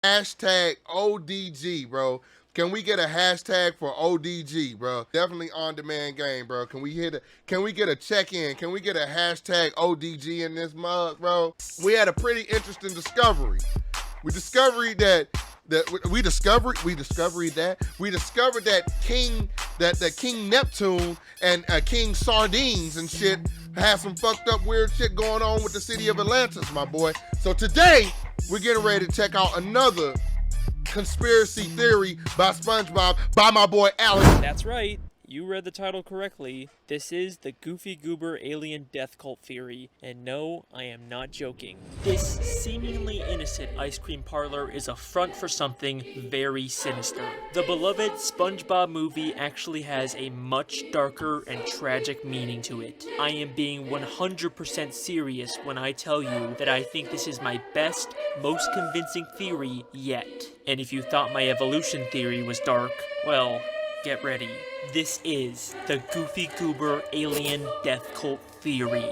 Hashtag ODG, bro. Can we get a hashtag for ODG, bro? Definitely on-demand game, bro. Can we get a check-in? Can we get a hashtag ODG in this mug, bro? We had a pretty interesting discovery. We discovered that King Neptune and King Sardines and shit has some fucked up weird shit going on with the city of Atlantis, my boy. So today we're getting ready to check out another conspiracy theory by SpongeBob by my boy Alex. That's right. You read the title correctly. This is the Goofy Goober alien death cult theory, and no, I am not joking. This seemingly innocent ice cream parlor is a front for something very sinister. The beloved SpongeBob movie actually has a much darker and tragic meaning to it. I am being 100% serious when I tell you that I think this is my best, most convincing theory yet. And if you thought my evolution theory was dark, well, get ready. This is the Goofy Goober alien death cult theory.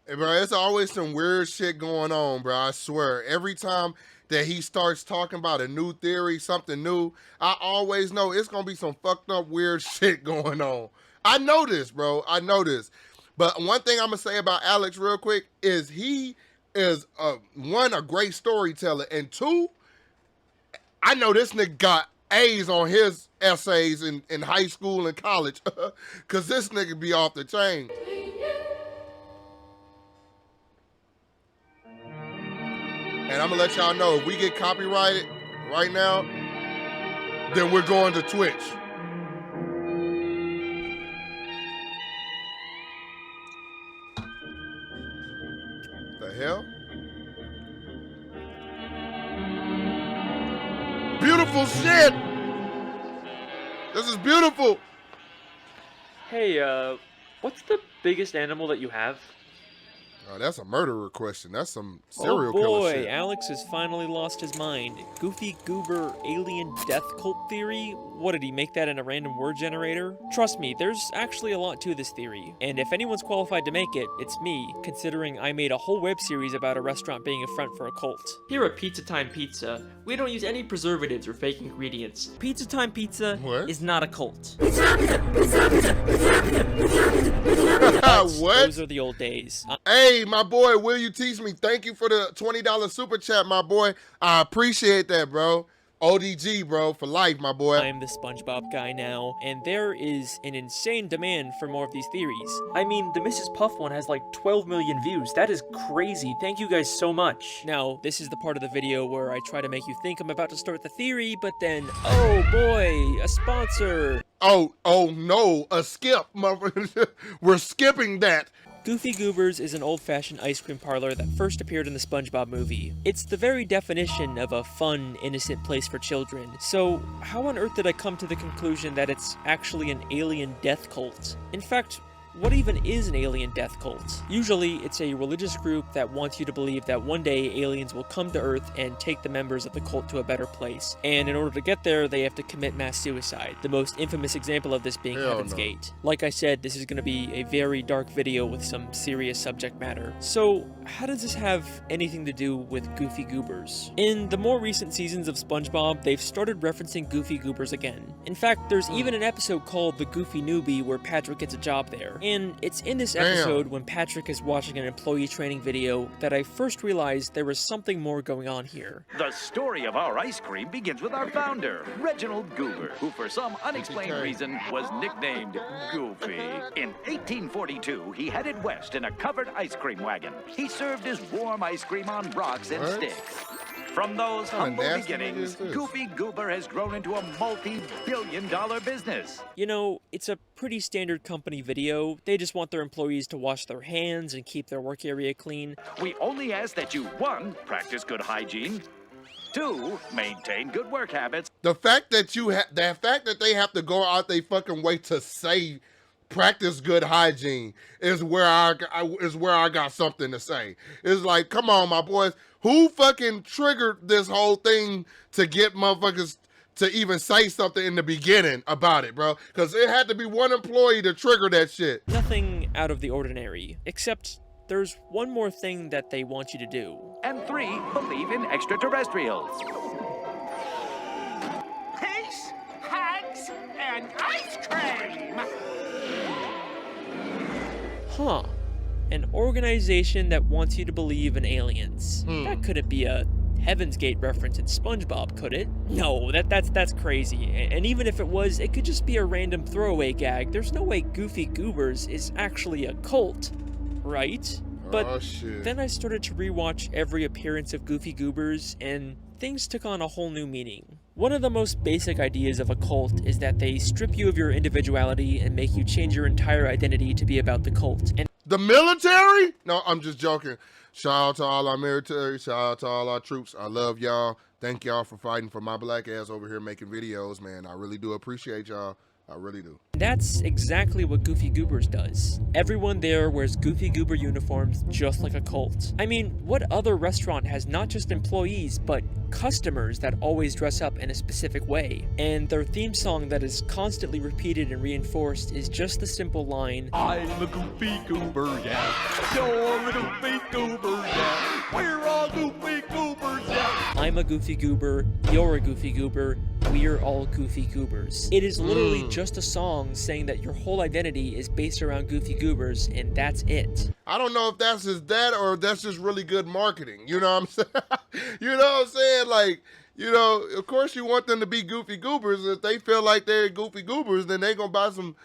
Hey, bro, there's always some weird shit going on, bro. I swear. Every time that he starts talking about a new theory, something new, I always know it's going to be some fucked up weird shit going on. I know this, bro. I know this. But one thing I'm going to say about Alex real quick is he is, one, a great storyteller, and two, I know this nigga got A's on his essays in high school and college, because this nigga be off the chain. And I'm going to let y'all know, if we get copyrighted right now, then we're going to Twitch. The hell? Beautiful shit! This is beautiful! Hey, what's the biggest animal that you have? Oh, that's a murderer question. That's some serial oh killer boy, shit. Alex has finally lost his mind. Goofy Goober alien death cult theory? What, did he make that in a random word generator? Trust me, there's actually a lot to this theory. And if anyone's qualified to make it, it's me, considering I made a whole web series about a restaurant being a front for a cult. Here at Pizza Time Pizza, we don't use any preservatives or fake ingredients. Pizza Time Pizza is not a cult. What? Those are the old days. Hey, my boy, will you teach me? Thank you for the $20 super chat, my boy. I appreciate that, bro. ODG, bro, for life, my boy. I'm the SpongeBob guy now, and there is an insane demand for more of these theories. I mean, the Mrs. Puff one has like 12 million views. That is crazy. Thank you guys so much. Now, this is the part of the video where I try to make you think I'm about to start the theory, but then, oh boy, a sponsor. Oh no, a skip, motherfucker. We're skipping that. Goofy Goober's is an old-fashioned ice cream parlor that first appeared in the SpongeBob movie. It's the very definition of a fun, innocent place for children. So, how on earth did I come to the conclusion that it's actually an alien death cult? In fact, what even is an alien death cult? Usually, it's a religious group that wants you to believe that one day aliens will come to Earth and take the members of the cult to a better place. And in order to get there, they have to commit mass suicide. The most infamous example of this being Heaven's Gate. Like I said, this is going to be a very dark video with some serious subject matter. So, how does this have anything to do with Goofy Goobers? In the more recent seasons of SpongeBob, they've started referencing Goofy Goobers again. In fact, there's even an episode called The Goofy Newbie where Patrick gets a job there. And it's in this episode when Patrick is watching an employee training video that I first realized there was something more going on here. The story of our ice cream begins with our founder, Reginald Goober, who for some unexplained reason was nicknamed Goofy. In 1842, he headed west in a covered ice cream wagon. He served his warm ice cream on rocks and sticks. From those humble beginnings, Goofy Goober has grown into a multi-billion-dollar business. You know, it's a pretty standard company video. They just want their employees to wash their hands and keep their work area clean. We only ask that you, 1, practice good hygiene, 2, maintain good work habits. The fact that they have to go out they fucking way to say practice good hygiene is where I got something to say. It's like, come on, my boys. Who fucking triggered this whole thing to get motherfuckers to even say something in the beginning about it, bro? Because it had to be one employee to trigger that shit. Nothing out of the ordinary, except there's one more thing that they want you to do. And 3, believe in extraterrestrials. Huh. An organization that wants you to believe in aliens. That couldn't be a Heaven's Gate reference in SpongeBob, could it? No, that's crazy. And even if it was, it could just be a random throwaway gag. There's no way Goofy Goobers is actually a cult, right? But then I started to rewatch every appearance of Goofy Goobers, and things took on a whole new meaning. One of the most basic ideas of a cult is that they strip you of your individuality and make you change your entire identity to be about the cult. And the military? No, I'm just joking. Shout out to all our military. Shout out to all our troops. I love y'all. Thank y'all for fighting for my black ass over here making videos, man. I really do appreciate y'all. I really do. That's exactly what Goofy Goobers does. Everyone there wears Goofy Goober uniforms just like a cult. I mean, what other restaurant has not just employees, but customers that always dress up in a specific way? And their theme song that is constantly repeated and reinforced is just the simple line, I'm a Goofy Goober, yeah. You're a Goofy Goober, yeah. We're all Goofy Goobers, yeah. I'm a Goofy Goober, you're a Goofy Goober, we're all Goofy Goobers. It is literally just a song saying that your whole identity is based around Goofy Goobers, and that's it. I don't know if that's just that or if that's just really good marketing. You know what I'm saying? You know what I'm saying? Like, you know, of course you want them to be Goofy Goobers. If they feel like they're Goofy Goobers, then they gonna buy some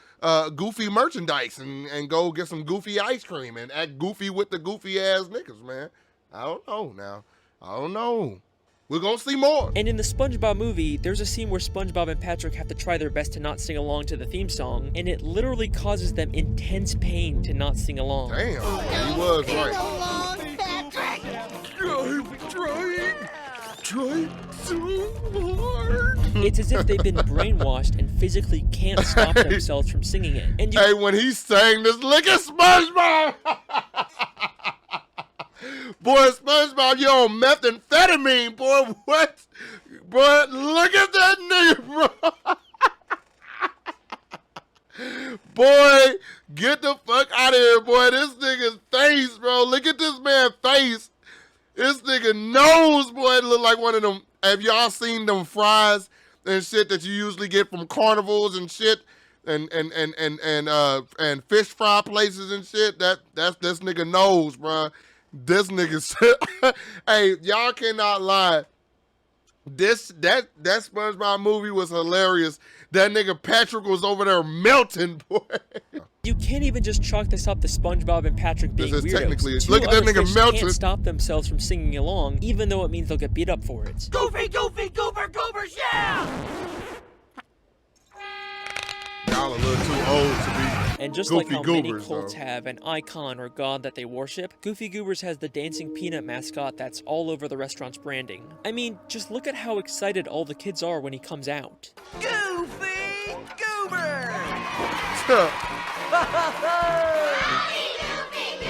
goofy merchandise and go get some goofy ice cream and act goofy with the goofy ass niggas, man. I don't know now. I don't know. We're gonna see more. And in the SpongeBob movie, there's a scene where SpongeBob and Patrick have to try their best to not sing along to the theme song, and it literally causes them intense pain to not sing along. Damn, he was right. I'm trying so hard. It's as if they've been brainwashed and physically can't stop themselves from singing it. And hey, when he sang this, look at SpongeBob! Boy, SpongeBob, you on methamphetamine, boy. What? Boy, look at that nigga, bro. Boy, get the fuck out of here, boy. This nigga's face, bro. Look at this man's face. This nigga nose, boy, it look like one of them. Have y'all seen them fries and shit that you usually get from carnivals and shit? And fish fry places and shit? That's this nigga nose, bro. This nigga said, hey, y'all cannot lie. That SpongeBob movie was hilarious. That nigga Patrick was over there melting, boy. You can't even just chalk this up to SpongeBob and Patrick being this is weirdos. technically, Two look at that other nigga fish melting. Can't stop themselves from singing along, even though it means they'll get beat up for it. Goofy, Goofy, Goober, Goobers, yeah! Y'all a little too old to be And just Goofy like how Goobers, many cults though. have an icon or god that they worship, Goofy Goobers has the dancing peanut mascot that's all over the restaurant's branding. I mean, just look at how excited all the kids are when he comes out. Goofy Goober!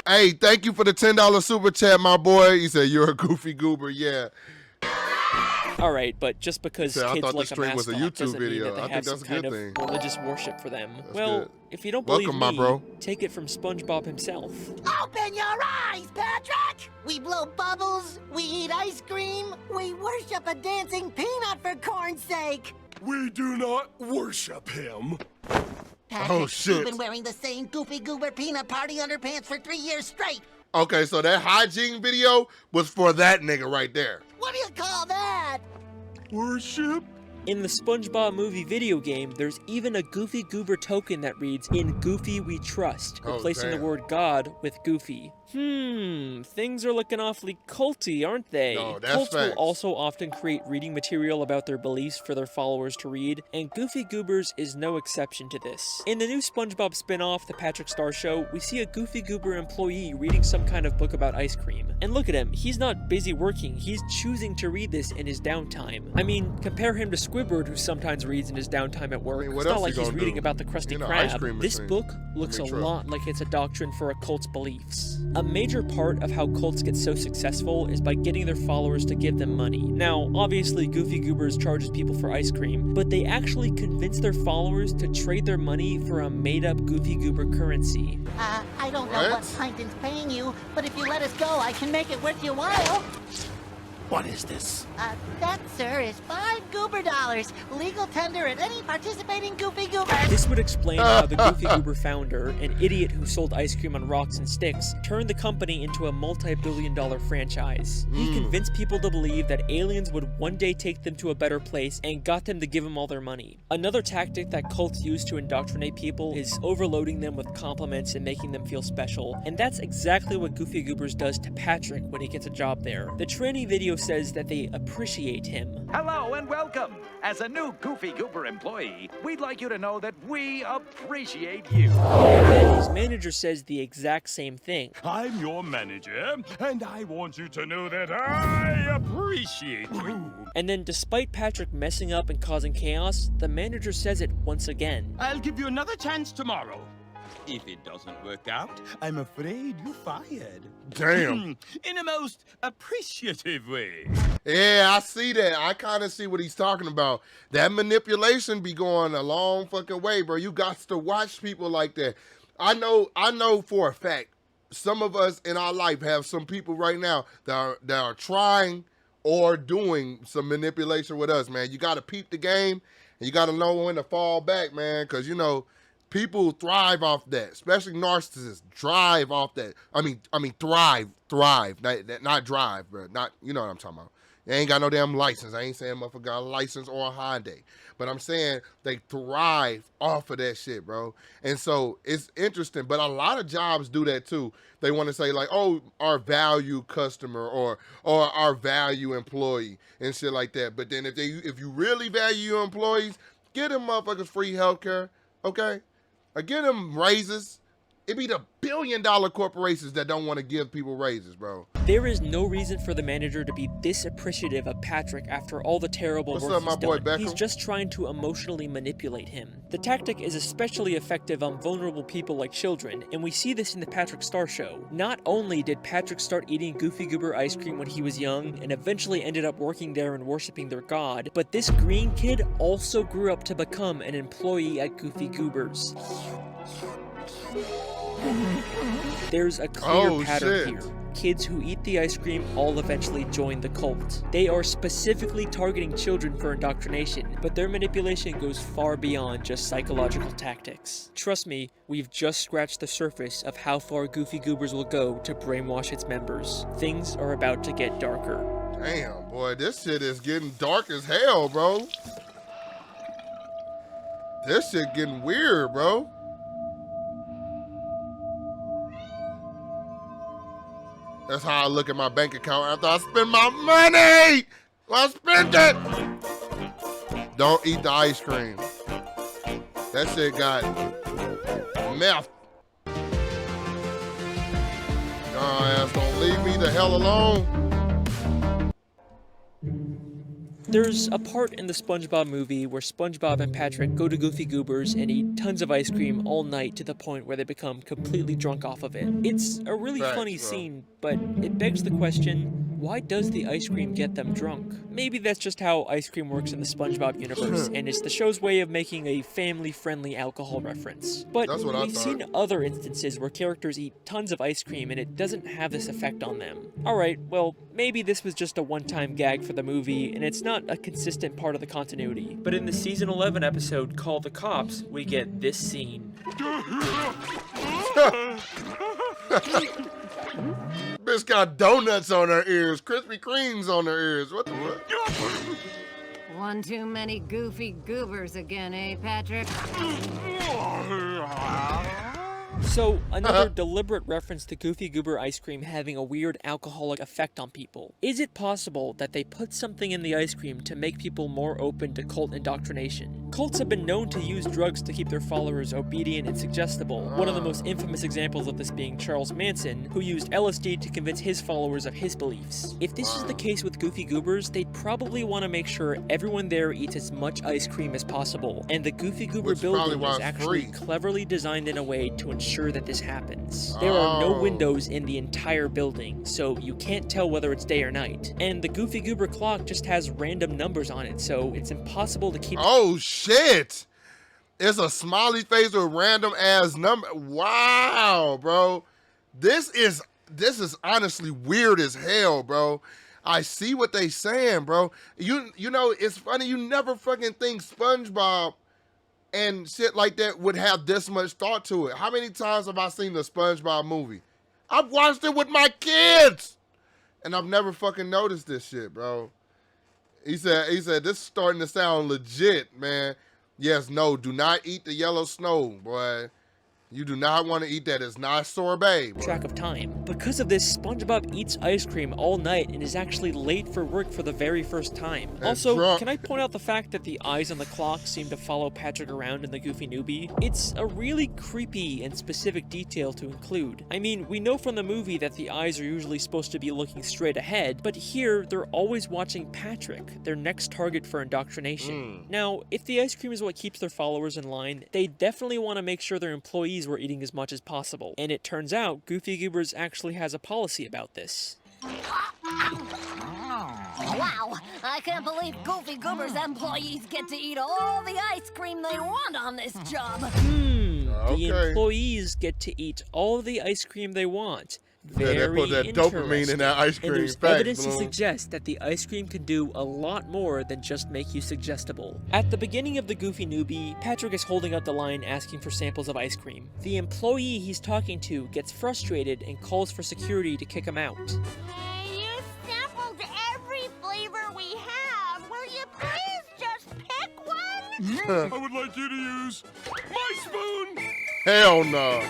Hey, thank you for the $10 super chat, my boy. He said, you're a Goofy Goober, yeah. Alright, but just because I kids thought like this a stream was a mascot YouTube doesn't mean video. that they I think have that's some a good kind thing. of religious worship for them. That's Well, good. if you don't Welcome, believe my me, bro. take it from SpongeBob himself. Open your eyes, Patrick! We blow bubbles, we eat ice cream, we worship a dancing peanut for corn's sake! We do not worship him. Patrick, Oh, shit. you've been wearing the same Goofy Goober peanut party underpants for 3 years straight! Okay, so that hygiene video was for that nigga right there. What do you call that? Worship? In the SpongeBob movie video game, there's even a Goofy Goober token that reads, "In Goofy we trust," Oh, replacing the damn. word God with Goofy. Things are looking awfully culty, aren't they? No, that's Cults will facts. also often create reading material about their beliefs for their followers to read, and Goofy Goobers is no exception to this. In the new SpongeBob spin-off, The Patrick Star Show, we see a Goofy Goober employee reading some kind of book about ice cream. And look at him, he's not busy working, he's choosing to read this in his downtime. I mean, compare him to Squidward, who sometimes reads in his downtime at work. what it's not else like he he's gonna reading do? about the Krusty You know, ice Krab. cream This machine. book looks a Big truck. lot like it's a doctrine for a cult's beliefs. A major part of how cults get so successful is by getting their followers to give them money. Now, obviously Goofy Goobers charges people for ice cream, but they actually convince their followers to trade their money for a made-up Goofy Goober currency. I don't know What? what Plankton's paying you, but if you let us go, I can make it worth your while. What is this? That, sir, is 5 Goober dollars. Legal tender at any participating Goofy Goober. This would explain how the Goofy Goober founder, an idiot who sold ice cream on rocks and sticks, turned the company into a multi-billion-dollar franchise. He convinced people to believe that aliens would one day take them to a better place and got them to give him all their money. Another tactic that cults use to indoctrinate people is overloading them with compliments and making them feel special, and that's exactly what Goofy Goobers does to Patrick when he gets a job there. The training video says that they appreciate him. Hello and welcome. As a new Goofy Goober employee, we'd like you to know that we appreciate you. And then his manager says the exact same thing. I'm your manager, and I want you to know that I appreciate you. And then despite Patrick messing up and causing chaos, the manager says it once again. I'll give you another chance tomorrow. If it doesn't work out, I'm afraid you're fired. Damn. In a most appreciative way. Yeah, I see that. I kind of see what he's talking about. That manipulation be going a long fucking way, bro. You got to watch people like that. I know for a fact, some of us in our life have some people right now that are trying or doing some manipulation with us, man. You got to peep the game, and you got to know when to fall back, man, because, you know, people thrive off that, especially narcissists thrive off that. I mean, thrive, not drive, bro. Not, you know what I'm talking about. They ain't got no damn license. I ain't saying motherfucker got a license or a Hyundai, but I'm saying they thrive off of that shit, bro. And so it's interesting, but a lot of jobs do that too. They want to say like, oh, our value customer or our value employee and shit like that. But then if you really value your employees, get them motherfuckers free healthcare, okay? Or get them raises. It be the billion-dollar corporations that don't want to give people raises, bro. There is no reason for the manager to be this appreciative of Patrick after all the terrible What's work up, he's my boy done. He's Beckham? just trying to emotionally manipulate him. The tactic is especially effective on vulnerable people like children, and we see this in the Patrick Star Show. Not only did Patrick start eating Goofy Goober ice cream when he was young, and eventually ended up working there and worshiping their god, but this green kid also grew up to become an employee at Goofy Goobers. There's a clear pattern here. Kids who eat the ice cream all eventually join the cult. They are specifically targeting children for indoctrination, but their manipulation goes far beyond just psychological tactics. Trust me, we've just scratched the surface of how far Goofy Goobers will go to brainwash its members. Things are about to get darker. Damn, boy, this shit is getting dark as hell, bro. This shit getting weird, bro. That's how I look at my bank account after I spend my money. I spend it. Don't eat the ice cream. That shit got meth. Your ass don't leave me the hell alone. There's a part in the SpongeBob movie where SpongeBob and Patrick go to Goofy Goobers and eat tons of ice cream all night to the point where they become completely drunk off of it. It's a really funny scene, but it begs the question, why does the ice cream get them drunk? Maybe that's just how ice cream works in the SpongeBob universe, and it's the show's way of making a family-friendly alcohol reference. But we've seen other instances where characters eat tons of ice cream and it doesn't have this effect on them. Alright, well, maybe this was just a one-time gag for the movie, and it's not a consistent part of the continuity. But in the season 11 episode, Call the Cops, we get this scene. Bitch got donuts on her ears, Krispy Kremes on her ears. What the fuck? One too many Goofy Goobers again, eh, Patrick? So, another deliberate reference to Goofy Goober ice cream having a weird alcoholic effect on people. Is it possible that they put something in the ice cream to make people more open to cult indoctrination? Cults have been known to use drugs to keep their followers obedient and suggestible, one of the most infamous examples of this being Charles Manson, who used LSD to convince his followers of his beliefs. If this is the case with Goofy Goobers, they'd probably want to make sure everyone there eats as much ice cream as possible, and the Goofy Goober building is actually cleverly designed in a way to ensure that this happens. There are no windows in the entire building, so you can't tell whether it's day or night. And the Goofy Goober clock just has random numbers on it, so it's impossible to keep— Oh shit! It's a smiley face with random ass number. Wow, bro. This is honestly weird as hell, bro. I see what they saying, bro. You know, it's funny. You never fucking think SpongeBob and shit like that would have this much thought to it. How many times have I seen the SpongeBob movie? I've watched it with my kids, and I've never fucking noticed this shit, bro. He said, this is starting to sound legit, man. Yes, no, do not eat the yellow snow, boy. You do not want to eat that. It's not sorbet, boy. Track of time. Because of this, SpongeBob eats ice cream all night and is actually late for work for the very first time. And Also, drunk. can I point out the fact that the eyes on the clock seem to follow Patrick around in the Goofy Newbie? It's a really creepy and specific detail to include. I mean, we know from the movie that the eyes are usually supposed to be looking straight ahead, but here they're always watching Patrick, their next target for indoctrination. Now, if the ice cream is what keeps their followers in line, they definitely want to make sure their employees were eating as much as possible. And it turns out Goofy Goobers actually has a policy about this. Wow, I can't believe Goofy Goober's employees get to eat all the ice cream they want on this job. The employees get to eat all the ice cream they want. Very they put that dopamine in that ice cream. And there's Facts, evidence to Bloom. suggest that the ice cream can do a lot more than just make you suggestible. At the beginning of the Goofy Newbie, Patrick is holding up the line asking for samples of ice cream. The employee he's talking to gets frustrated and calls for security to kick him out. You sampled every flavor we have. Will you please just pick one? I would like you to use my spoon. Hell no.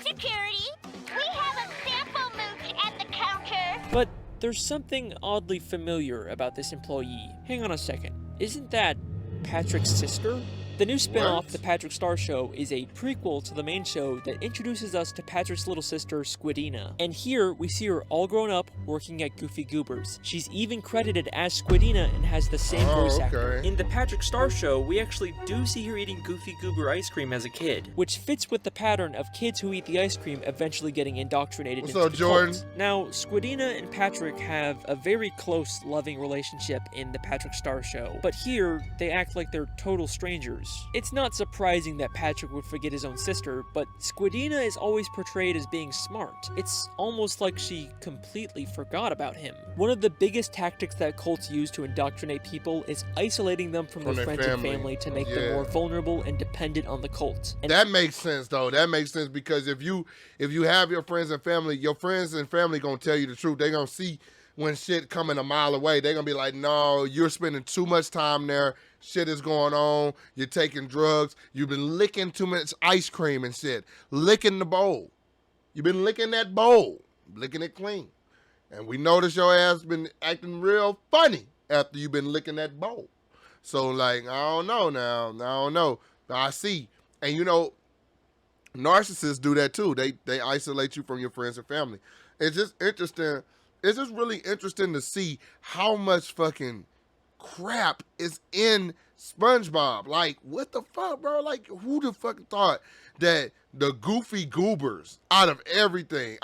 Security, we have a sample mooch at the counter. But there's something oddly familiar about this employee. Hang on a second. Isn't that Patrick's sister? The new spin-off, What? The Patrick Star Show, is a prequel to the main show that introduces us to Patrick's little sister, Squidina. And here, we see her all grown up, working at Goofy Goobers. She's even credited as Squidina and has the same voice actor. okay. In The Patrick Star Show, we actually do see her eating Goofy Goober ice cream as a kid, which fits with the pattern of kids who eat the ice cream eventually getting indoctrinated What's into up, the Jordan? cult. Now, Squidina and Patrick have a very close, loving relationship in The Patrick Star Show, but here, they act like they're total strangers. It's not surprising that Patrick would forget his own sister, but Squidina is always portrayed as being smart. It's almost like she completely forgot about him. One of the biggest tactics that cults use to indoctrinate people is isolating them from their their friends and family to make them more Yeah. vulnerable and dependent on the cult. And That makes sense, though. That makes sense because if you have your friends and family gonna tell you the truth. They gonna see when shit coming a mile away. They gonna be like, no, you're spending too much time there. Shit is going on. You're taking drugs. You've been licking too much ice cream and shit. Licking the bowl. You've been licking that bowl. Licking it clean. And we notice your ass been acting real funny after you've been licking that bowl. So, like, I don't know now. I don't know. I see. And, you know, narcissists do that too. They isolate you from your friends and family. It's just interesting. It's just really interesting to see how much fucking crap is in SpongeBob. Like, what the fuck, bro? Like, who the fuck thought that the Goofy Goobers, out of anything,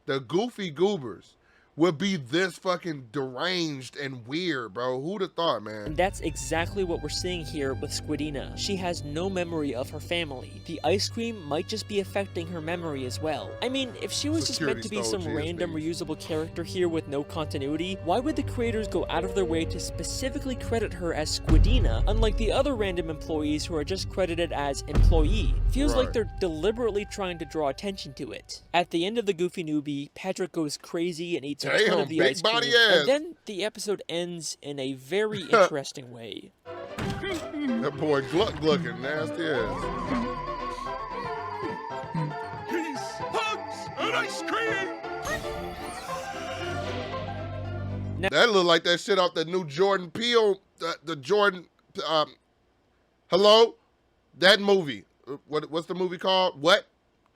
the Goofy Goobers would be this fucking deranged and weird, bro? Who'd have thought, man? And that's exactly what we're seeing here with Squidina. She has no memory of her family. The ice cream might just be affecting her memory as well. I mean, if she was just meant to be Security some stole random GSPs. reusable character here with no continuity, why would the creators go out of their way to specifically credit her as Squidina, unlike the other random employees who are just credited as employee? Feels like Right. they're deliberately trying to draw attention to it. At the end of the Goofy Newbie, Patrick goes crazy and eats a ton Damn, of the big ice cream, body ass. and then the episode ends in a very interesting way. That boy glucking nasty ass. Peace, hugs, and ice cream. That look like that shit off the new Jordan Peele, the Jordan, hello? That movie. What's the movie called? What?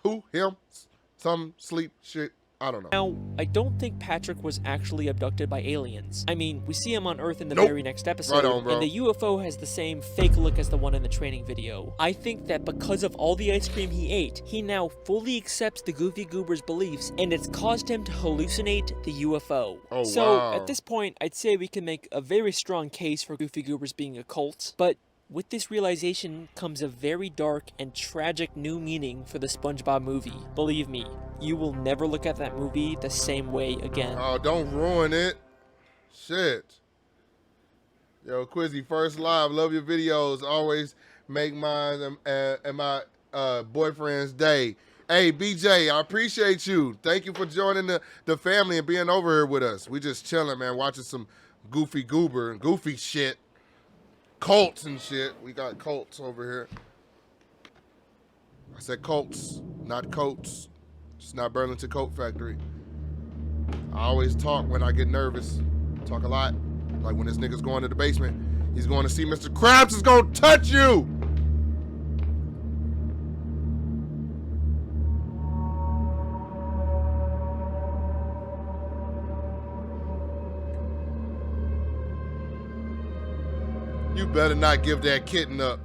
Who? Him? Some sleep shit. I don't know. Now, I don't think Patrick was actually abducted by aliens. I mean, we see him on Earth in the Nope. very next episode, Right on, bro. and the UFO has the same fake look as the one in the training video. I think that because of all the ice cream he ate, he now fully accepts the Goofy Goober's beliefs, and it's caused him to hallucinate the UFO. Oh, so, wow. at this point, I'd say we can make a very strong case for Goofy Goobers being a cult, but With this realization comes a very dark and tragic new meaning for the SpongeBob movie. Believe me, you will never look at that movie the same way again. Oh, don't ruin it. Shit. Yo, Quizzy, first live. Love your videos. Always make mine and my boyfriend's day. Hey, BJ, I appreciate you. Thank you for joining the family and being over here with us. We just chilling, man, watching some goofy Goober and goofy shit. Cults and shit. We got cults over here. I said cults, not coats. It's not Burlington Coat Factory. I always talk when I get nervous. Talk a lot. Like when this nigga's going to the basement. He's going to see Mr. Krabs is going to touch you. You better not give that kitten up.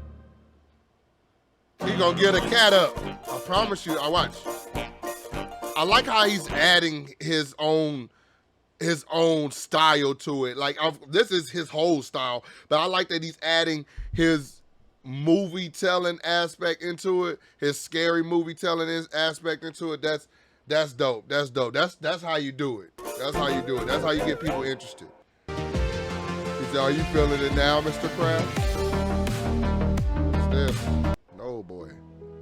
He gonna get a cat up. I promise you. I watch. I like how he's adding his own style to it. Like this is his whole style, but I like that he's adding his movie telling aspect into it, his scary movie telling aspect into it. That's dope. That's dope. That's how you do it. That's how you do it. That's how you get people interested. Are you feeling it now, Mr. Krabs? What's this? No, boy.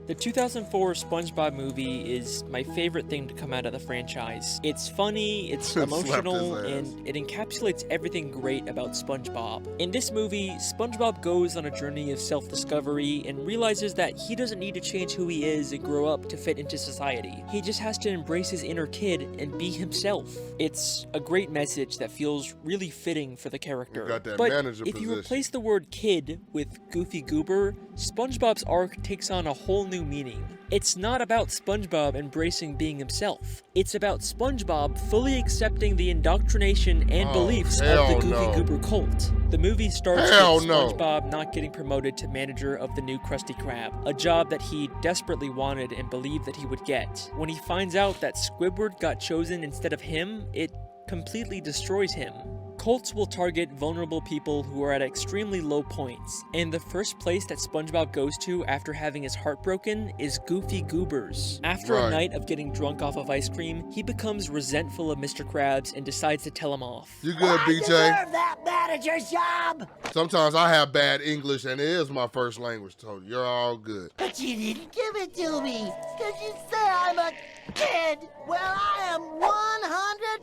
The 2004 SpongeBob movie is my favorite thing to come out of the franchise. It's funny, it's emotional, and it encapsulates everything great about SpongeBob. In this movie, SpongeBob goes on a journey of self-discovery and realizes that he doesn't need to change who he is and grow up to fit into society. He just has to embrace his inner kid and be himself. It's a great message that feels really fitting for the character. Got that but manager if you position. replace the word kid with Goofy Goober, SpongeBob's arc takes on a whole new meaning. It's not about SpongeBob embracing being himself. It's about SpongeBob fully accepting the indoctrination and beliefs of the Goofy Goober cult. The movie starts with SpongeBob not getting promoted to manager of the new Krusty Krab, a job that he desperately wanted and believed that he would get. When he finds out that Squidward got chosen instead of him, it completely destroys him. Cults will target vulnerable people who are at extremely low points, and the first place that SpongeBob goes to after having his heart broken is Goofy Goober's. After a night of getting drunk off of ice cream, he becomes resentful of Mr. Krabs and decides to tell him off. You good, BJ? I deserve that manager's job! Sometimes I have bad English, and it is my first language, so you're all good. But you didn't give it to me, because you say I'm a kid. Well, I am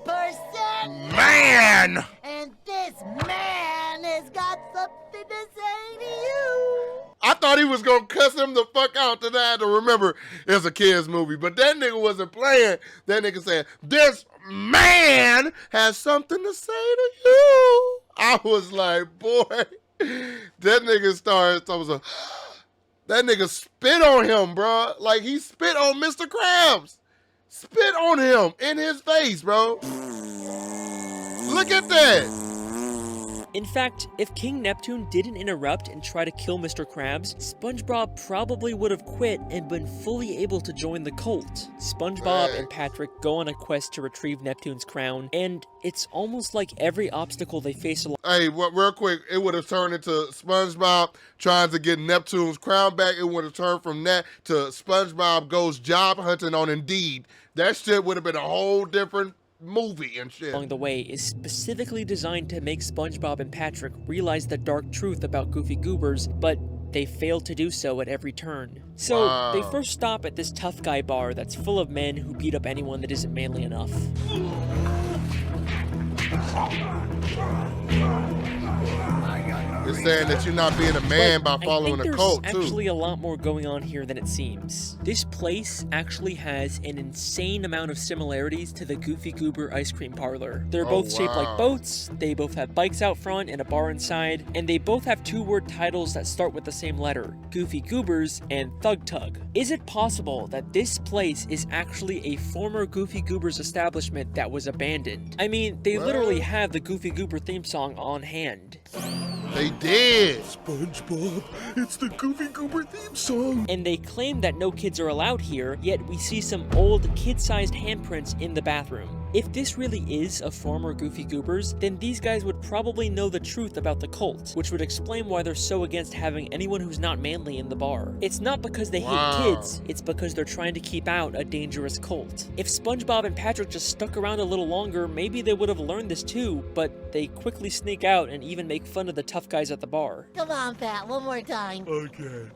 100% Man! And this man has got something to say to you. I thought he was gonna cuss him the fuck out, that I had to remember it's a kid's movie. But that nigga wasn't playing. That nigga said, this man has something to say to you. I was like, boy, that nigga started, I was like, that nigga spit on him, bro. Like he spit on Mr. Krabs. Spit on him in his face, bro. Look at that. In fact, if King Neptune didn't interrupt and try to kill Mr. Krabs, SpongeBob probably would have quit and been fully able to join the cult. SpongeBob and Patrick go on a quest to retrieve Neptune's crown, and it's almost like every obstacle they face along. Hey, real quick, it would have turned into SpongeBob trying to get Neptune's crown back. It would have turned from that to SpongeBob goes job hunting on Indeed. That shit would have been a whole different movie and shit. Along the way is specifically designed to make SpongeBob and Patrick realize the dark truth about Goofy Goobers, but they fail to do so at every turn. So they first stop at this tough guy bar that's full of men who beat up anyone that isn't manly enough. It's saying that you're not being a man by following a cult, too. There's actually a lot more going on here than it seems. This place actually has an insane amount of similarities to the Goofy Goober ice cream parlor. They're both shaped like boats, they both have bikes out front and a bar inside, and they both have two-word titles that start with the same letter, Goofy Goobers and Thug Tug. Is it possible that this place is actually a former Goofy Goobers establishment that was abandoned? I mean, they literally have the Goofy Goober theme song on hand. They did. SpongeBob, it's the Goofy Goober theme song. And they claim that no kids are allowed here, yet we see some old kid-sized handprints in the bathroom. If this really is a former Goofy Goobers, then these guys would probably know the truth about the cult, which would explain why they're so against having anyone who's not manly in the bar. It's not because they hate kids, it's because they're trying to keep out a dangerous cult. If SpongeBob and Patrick just stuck around a little longer, maybe they would have learned this too, but they quickly sneak out and even make fun of the tough guys at the bar. Come on, Pat, one more time. Okay.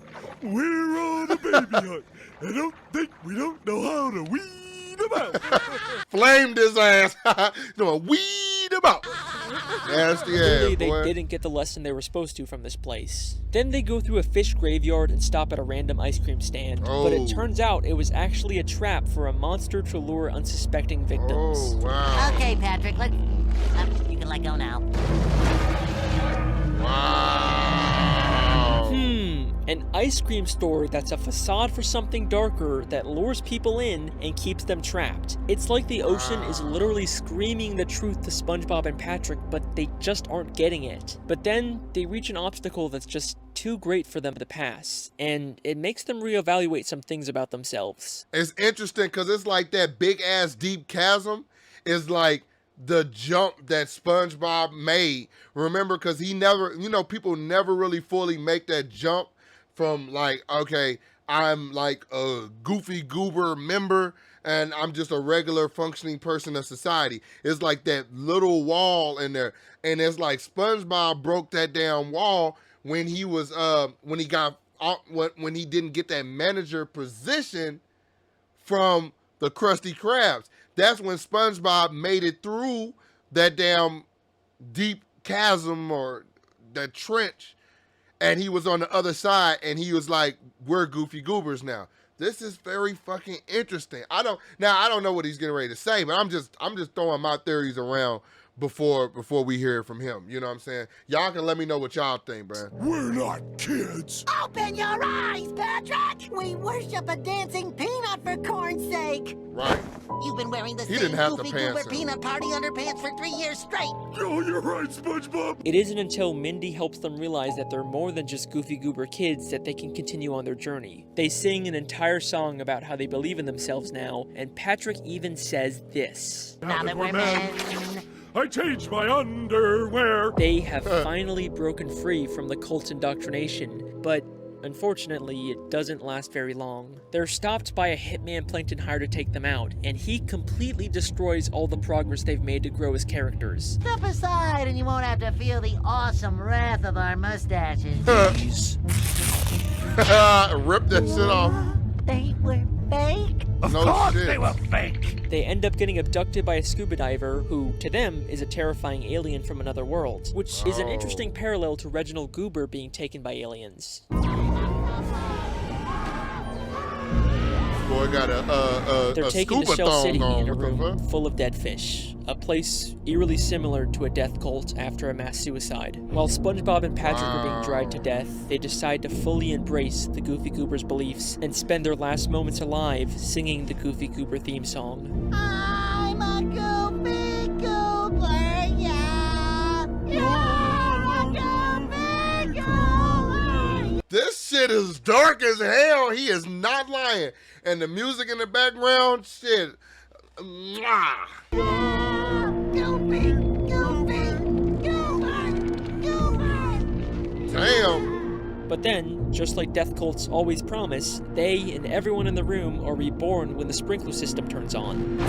We're on a baby hunt. I don't think we don't know how to weed them out. Flamed his ass. No, weed him out. Nasty Clearly, ass, they boy. didn't get the lesson they were supposed to from this place. Then they go through a fish graveyard and stop at a random ice cream stand. But it turns out it was actually a trap for a monster to lure unsuspecting victims. Oh, wow. Okay, Patrick, let's... you can let go now. Wow. An ice cream store that's a facade for something darker that lures people in and keeps them trapped. It's like the ocean is literally screaming the truth to SpongeBob and Patrick, but they just aren't getting it. But then they reach an obstacle that's just too great for them to pass, and it makes them reevaluate some things about themselves. It's interesting because it's like that big ass deep chasm is like the jump that SpongeBob made. Remember, because he never, people never really fully make that jump from like, okay, I'm like a Goofy Goober member and I'm just a regular functioning person of society. It's like that little wall in there. And it's like SpongeBob broke that damn wall when he was, when he didn't get that manager position from the Krusty Krabs. That's when SpongeBob made it through that damn deep chasm or that trench, and he was on the other side, and he was like, we're Goofy Goobers now. This is very fucking interesting. I don't know what he's getting ready to say, but I'm just throwing my theories around before we hear it from him. You know what I'm saying? Y'all can let me know what y'all think, bro. We're not kids. Open your eyes, Patrick! We worship a dancing peanut for corn's sake! Right. You've been wearing the He same didn't have the Goofy pants Goober on. peanut party underpants for 3 years straight! Oh, you're right, SpongeBob. It isn't until Mindy helps them realize that they're more than just Goofy Goober kids that they can continue on their journey. They sing an entire song about how they believe in themselves now, and Patrick even says this. Now that we're men... I changed my underwear. They have finally broken free from the cult's indoctrination, but unfortunately, it doesn't last very long. They're stopped by a hitman Plankton hired to take them out, and he completely destroys all the progress they've made to grow as characters. Step aside and you won't have to feel the awesome wrath of our mustaches. Rip that shit off. They were fake? Of No course shit. they were fake. They end up getting abducted by a scuba diver who, to them, is a terrifying alien from another world, which is an interesting parallel to Reginald Goober being taken by aliens. Boy got They're a taken to scuba Shell thong City on. in a What the room fuck? full of dead fish, a place eerily similar to a death cult after a mass suicide. While SpongeBob and Patrick are being dried to death, they decide to fully embrace the Goofy Goobers' beliefs and spend their last moments alive singing the Goofy Goober theme song. I'm a Goofy Goober, yeah! You're a Goofy Goober! This shit is dark as hell. He is not lying. And the music in the background, shit. Mwah. Goofy, Goofy, Goober, Goober! Damn. But then, just like death cults always promise, they and everyone in the room are reborn when the sprinkler system turns on.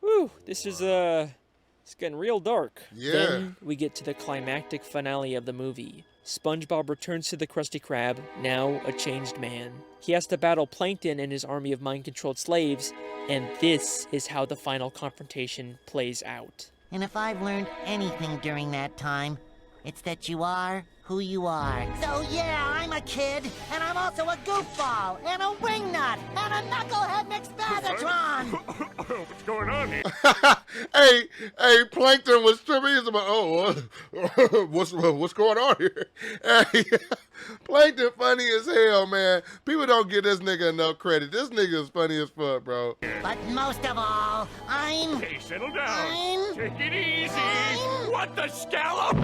Whew, this is it's getting real dark. Yeah. Then we get to the climactic finale of the movie. SpongeBob returns to the Krusty Krab, now a changed man. He has to battle Plankton and his army of mind-controlled slaves, and this is how the final confrontation plays out. And if I've learned anything during that time, it's that you are who you are. So yeah, I'm a kid, and I'm also a goofball, and a wingnut, and a knucklehead McSpagatron! What's going on here? hey, Plankton was tripping. He's about, what's going on here? Hey, Plankton funny as hell, man. People don't give this nigga enough credit. This nigga is funny as fuck, bro. But most of all, I'm... Hey, settle down. I'm... Take it easy. I'm- What the scallop?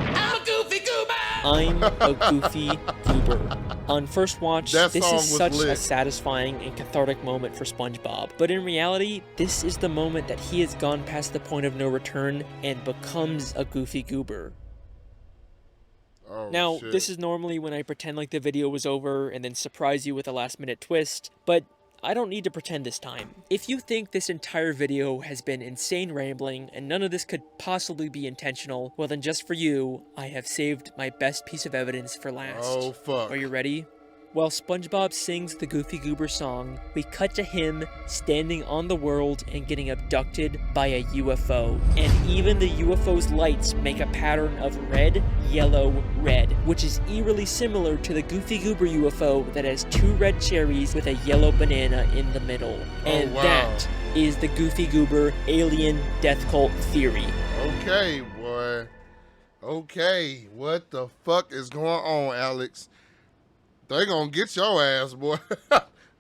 I'm a Goofy Goober! On first watch, That this song is was such lit. a satisfying and cathartic moment for SpongeBob. But in reality, this is the moment that he has gone past the point of no return and becomes a Goofy Goober. Oh, Now, shit. this is normally when I pretend like the video was over and then surprise you with a last-minute twist, but I don't need to pretend this time. If you think this entire video has been insane rambling and none of this could possibly be intentional, well then just for you, I have saved my best piece of evidence for last. Oh, fuck. Are you ready? While SpongeBob sings the Goofy Goober song, we cut to him standing on the world and getting abducted by a UFO. And even the UFO's lights make a pattern of red, yellow, red, which is eerily similar to the Goofy Goober UFO that has 2 red cherries with a yellow banana in the middle. And wow. that is the Goofy Goober alien death cult theory. Okay, boy. Okay, what the fuck is going on, Alex? They gonna get your ass, boy.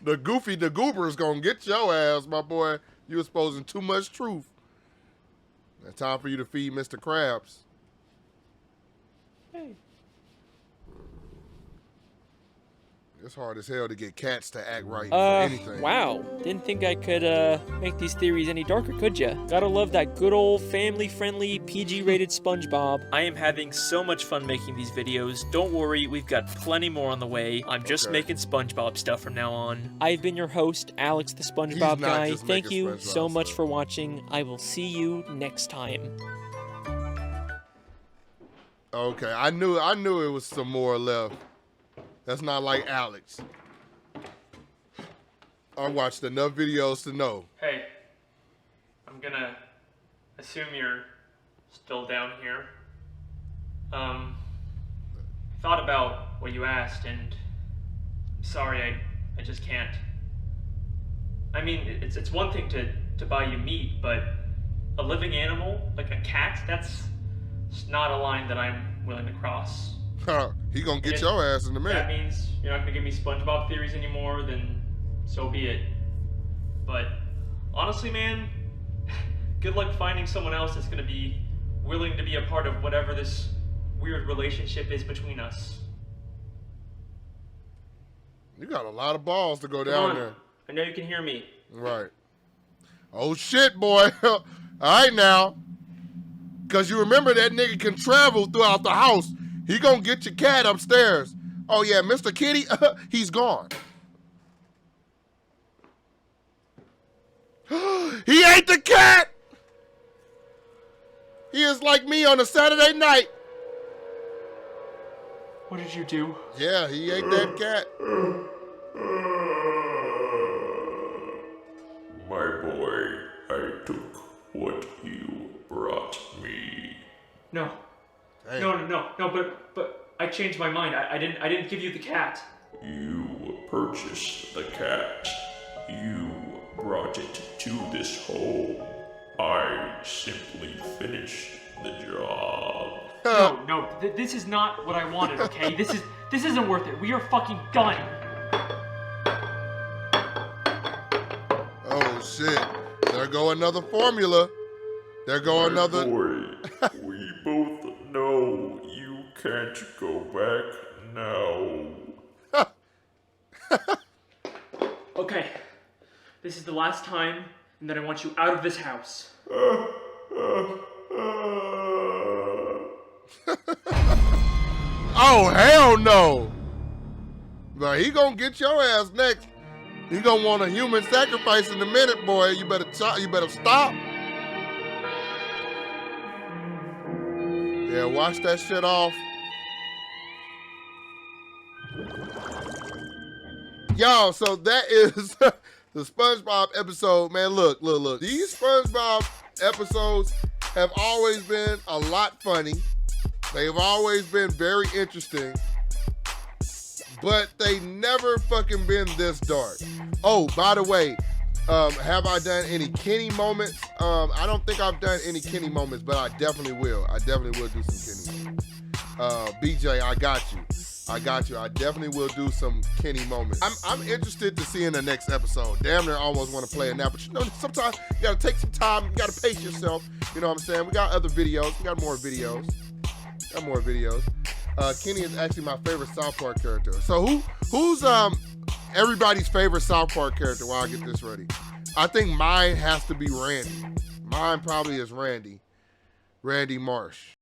The Goober is gonna get your ass, my boy. You exposing too much truth. It's time for you to feed Mr. Krabs. Hey. It's hard as hell to get cats to act right for anything. Wow. Didn't think I could, make these theories any darker, could ya? Gotta love that good old family-friendly, PG-rated SpongeBob. I am having so much fun making these videos. Don't worry, we've got plenty more on the way. I'm just making SpongeBob stuff from now on. I've been your host, Alex the SpongeBob He's not Guy. just Thank making you SpongeBob so much stuff. for watching. I will see you next time. Okay, I knew it was some more left. That's not like Alex. I watched enough videos to know. Hey, I'm gonna assume you're still down here. Thought about what you asked, and I'm sorry, I just can't. I mean, it's one thing to buy you meat, but a living animal, like a cat, that's not a line that I'm willing to cross. He gonna get your ass in a minute. That means you're not gonna give me SpongeBob theories anymore, then so be it. But honestly, man, good luck finding someone else that's gonna be willing to be a part of whatever this weird relationship is between us. You got a lot of balls to go Come down on. there. I know you can hear me. Right. Oh shit, boy. All right now. Cause you remember that nigga can travel throughout the house. He gonna get your cat upstairs. Oh yeah, Mr. Kitty, he's gone. He ate the cat! He is like me on a Saturday night. What did you do? Yeah, he ate that cat. My boy, I took what you brought me. No. Damn. No, but I changed my mind. I didn't give you the cat. You purchased the cat. You brought it to this home. I simply finished the job. No, this is not what I wanted, okay? This isn't worth it. We are fucking done. Oh shit. There go another formula. There go another. Boy, we both know you can't go back now. Okay. This is the last time, and then I want you out of this house. Oh hell no! But he gonna get your ass next. He gonna want a human sacrifice in a minute, boy. You better stop. Yeah, wash that shit off. Y'all, so that is the SpongeBob episode, man. Look. These SpongeBob episodes have always been a lot funny. They've always been very interesting. But they never fucking been this dark. Oh, by the way, have I done any Kenny moments? I don't think I've done any Kenny moments, but I definitely will. I definitely will do some Kenny moments. BJ, I got you. I definitely will do some Kenny moments. I'm interested to see in the next episode. Damn near almost want to play it now, but you know, sometimes you gotta take some time. You gotta pace yourself. You know what I'm saying? We got other videos. We got more videos. Kenny is actually my favorite South Park character. So who's everybody's favorite South Park character while I get this ready? I think mine has to be Randy. Mine probably is Randy Marsh.